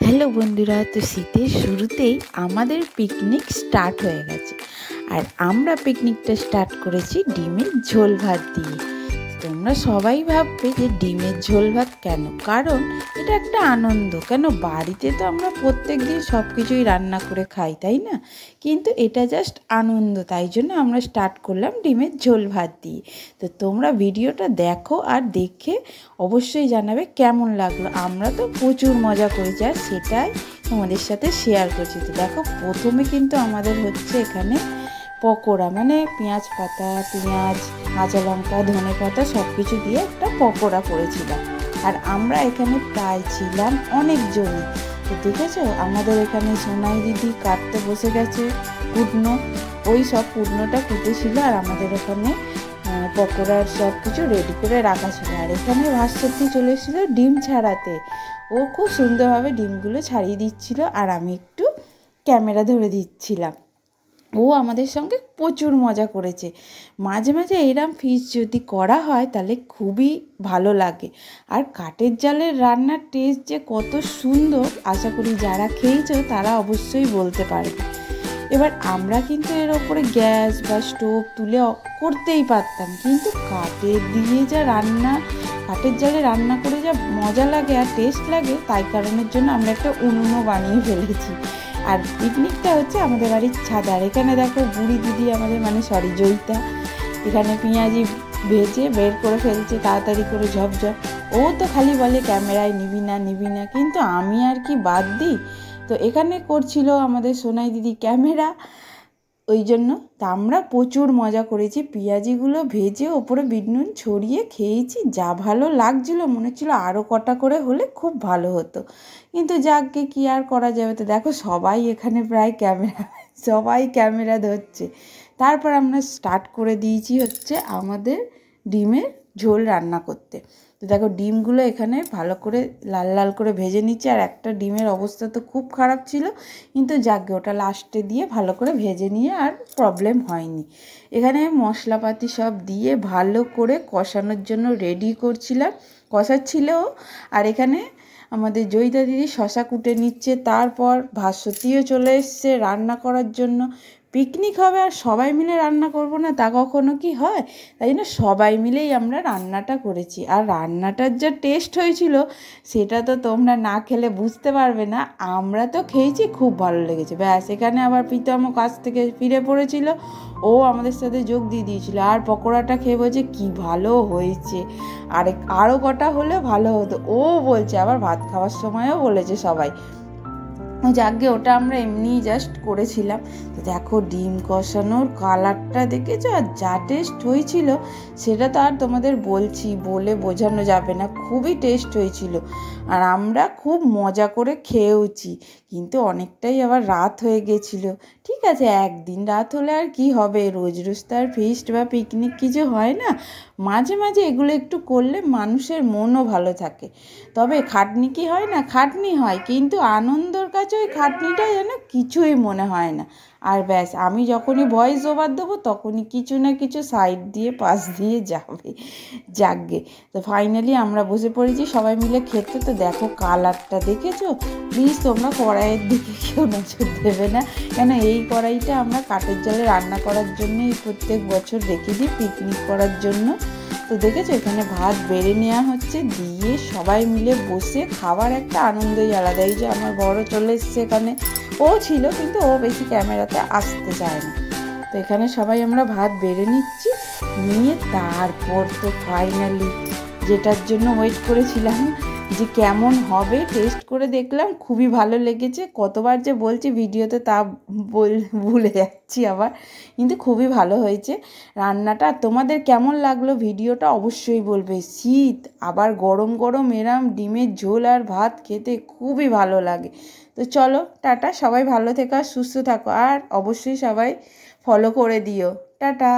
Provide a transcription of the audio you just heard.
Hello বন্ধুরা, তো শীতের শুরুতেই আমাদের পিকনিক স্টার্ট হয়ে গেছে। আর আমরা পিকনিকটা স্টার্ট করেছি ডিমের ঝোল ভাত দিয়ে। তোমরা সবাই ভাববে যে ডিমের ঝোল ভাত কেন, কারণ এটা একটা আনন্দ। কেন, বাড়িতে তো আমরা প্রত্যেক দিন সব কিছুই রান্না করে খাই, তাই না? কিন্তু এটা জাস্ট আনন্দ, তাই জন্য আমরা স্টার্ট করলাম ডিমের ঝোল ভাত দিয়ে। তো তোমরা ভিডিওটা দেখো আর দেখে অবশ্যই জানাবে কেমন লাগলো। আমরা তো প্রচুর মজা করেছি আর সেটাই তোমাদের সাথে শেয়ার করছি। তো দেখো, প্রথমে কিন্তু আমাদের হচ্ছে এখানে পকোড়া, মানে পেঁয়াজ পাতা, পেঁয়াজ, কাঁচা লঙ্কা, ধনে পাতা সব কিছু দিয়ে একটা পকোড়া করেছিলাম। আর আমরা এখানে প্রায় ছিলাম অনেকজনই। তো দেখেছো, আমাদের এখানে সোনাই দিদি কাটতে বসে গেছে কুটনো, ওই সব কুটনোটা কুটেছিল। আর আমাদের এখানে পকোড়ার সব কিছু রেডি করে রাখা ছিল। আর এখানে ভাস্বতী চলে এসেছিলো ডিম ছাড়াতে। ও খুব সুন্দরভাবে ডিমগুলো ছাড়িয়ে দিচ্ছিল আর আমি একটু ক্যামেরা ধরে দিচ্ছিলাম। ও আমাদের সঙ্গে প্রচুর মজা করেছে। মাঝে মাঝে এরম ফিস্ট যদি করা হয় তাহলে খুবই ভালো লাগে। আর কাঠের জালের রান্নার টেস্ট যে কত সুন্দর, আশা করি যারা খেয়েছো তারা অবশ্যই বলতে পারবে। এবার আমরা কিন্তু এর ওপরে গ্যাস বা স্টোভ তুলে করতেই পারতাম, কিন্তু কাঠের দিয়ে যা রান্না, কাঠের জালে রান্না করে যা মজা লাগে আর টেস্ট লাগে, তাই কারণের জন্য আমরা একটা উনুনও বানিয়ে ফেলেছি। আর পিকনিকটা হচ্ছে আমাদের বাড়ির ছাদার। এখানে দেখো বুড়ি দিদি আমাদের, জয়িতা এখানে পেঁয়াজি ভেজে বের করে ফেলছে তাড়াতাড়ি করে ঝপঝপ। ও তো খালি বলে ক্যামেরায় নিবি না, কিন্তু আমি আর কি বাদ দিই। তো এখানে করছিল আমাদের সোনাই দিদি ক্যামেরা, ওই জন্য। তা আমরা প্রচুর মজা করেছি, পেঁয়াজিগুলো ভেজে ওপরে বিট নুন ছড়িয়ে খেয়েছি, যা ভালো লাগছিল, মনে হচ্ছিল আরও কটা করে হলে খুব ভালো হতো। কিন্তু যাকগে, কি আর করা যাবে। তো দেখো, সবাই এখানে প্রায় সবাই ক্যামেরা ধরছে। তারপর আমরা স্টার্ট করে দিয়েছি হচ্ছে আমাদের ডিমের ঝোল রান্না করতে। তো দেখো, ডিমগুলো এখানে ভালো করে লাল লাল করে ভেজে নিচ্ছি। আর একটা ডিমের অবস্থা তো খুব খারাপ ছিল, কিন্তু যাকগে ওটা লাস্টে দিয়ে ভালো করে ভেজে নিয়ে আর প্রবলেম হয়নি। এখানে মশলাপাতি সব দিয়ে ভালো করে কষানোর জন্য রেডি করছিলাম, কষাচ্ছিলো। আর এখানে আমাদের জয়িতা দিদি শশা কুটে নিচ্ছে। তারপর ভাস্বতীও চলে এসছে রান্না করার জন্য। পিকনিক হবে আর সবাই মিলে রান্না করব না, তা কখনো কি হয়? তাই জন্য সবাই মিলেই আমরা রান্নাটা করেছি। আর রান্নাটার যা টেস্ট হয়েছিল সেটা তো তোমরা না খেলে বুঝতে পারবে না। আমরা তো খেয়েছি, খুব ভালো লেগেছে। ব্যাস, এখানে আবার প্রীতমও কাছ থেকে ফিরে পড়েছিল, ও আমাদের সাথে যোগ দিয়ে দিয়েছিল। আর পকোড়াটা খেয়ে বলছে কি ভালো হয়েছে, আরও কটা হলে ভালো হতো। ও বলছে, আবার ভাত খাওয়ার সময়ও বলেছে সবাই। যাকে ওটা আমরা এমনিই জাস্ট করেছিলাম। তো দেখো, ডিম কষানোর কালারটা দেখেছো, আর যা টেস্ট হয়েছিল সেটা তো আর তোমাদের বলে বোঝানো যাবে না। খুবই টেস্ট হয়েছিল আর আমরা খুব মজা করে খেয়েওছি। কিন্তু অনেকটাই আবার রাত হয়ে গেছিলো। ঠিক আছে, একদিন রাত হলে আর কি হবে, রোজ রোজ তো আর ফিস্ট বা পিকনিক কিছু হয় না। মাঝে মাঝে এগুলো একটু করলে মানুষের মনও ভালো থাকে। তবে খাটনি কি হয় না, খাটনি হয়, কিন্তু আনন্দর কাছে ওই খাটনিটা যেন কিছুই মনে হয় না। আর ব্যাস, আমি যখনই ভয়েস ওভার দেবো তখনই কিছু না কিছু সাইড দিয়ে পাশ দিয়ে যাবে। যাকগে, তো ফাইনালি আমরা বসে পড়েছি সবাই মিলে খেতে। তো দেখো, কালারটা দেখেছো? প্লিজ তোমরা কড়াইয়ের দিকে কেউ নজর দেবে না, কেন এই কড়াইটা আমরা কাঠের জালে রান্না করার জন্যই প্রত্যেক বছর রেখে দিই, পিকনিক করার জন্য। তো দেখেছো, এখানে ভাত বেড়ে নেওয়া হচ্ছে, দিয়ে সবাই মিলে বসে খাবার একটা আনন্দই আলাদা। এই যে আমার বড় চলে এসছে এখানে, ও ছিল কিন্তু ও বেশি ক্যামেরাতে আসতে চায় না। তো এখানে সবাই আমরা ভাত বেড়ে নিচ্ছি, নিয়ে তারপর তো ফাইনালি যেটার জন্য ওয়েট করেছিলাম যে কেমন হবে, টেস্ট করে দেখলাম খুবই ভালো লেগেছে। কতবার যে বলছি ভিডিওতে তা ভুলে যাচ্ছি আবার, কিন্তু খুবই ভালো হয়েছে রান্নাটা। তোমাদের কেমন লাগলো ভিডিওটা অবশ্যই বলবে। শীত আবার গরম গরম এরম ডিমের ঝোল আর ভাত খেতে খুবই ভালো লাগে। তো চলো, টাটা, সবাই ভালো থেকো আর সুস্থ থাকো, আর অবশ্যই সবাই ফলো করে দিও। টাটা।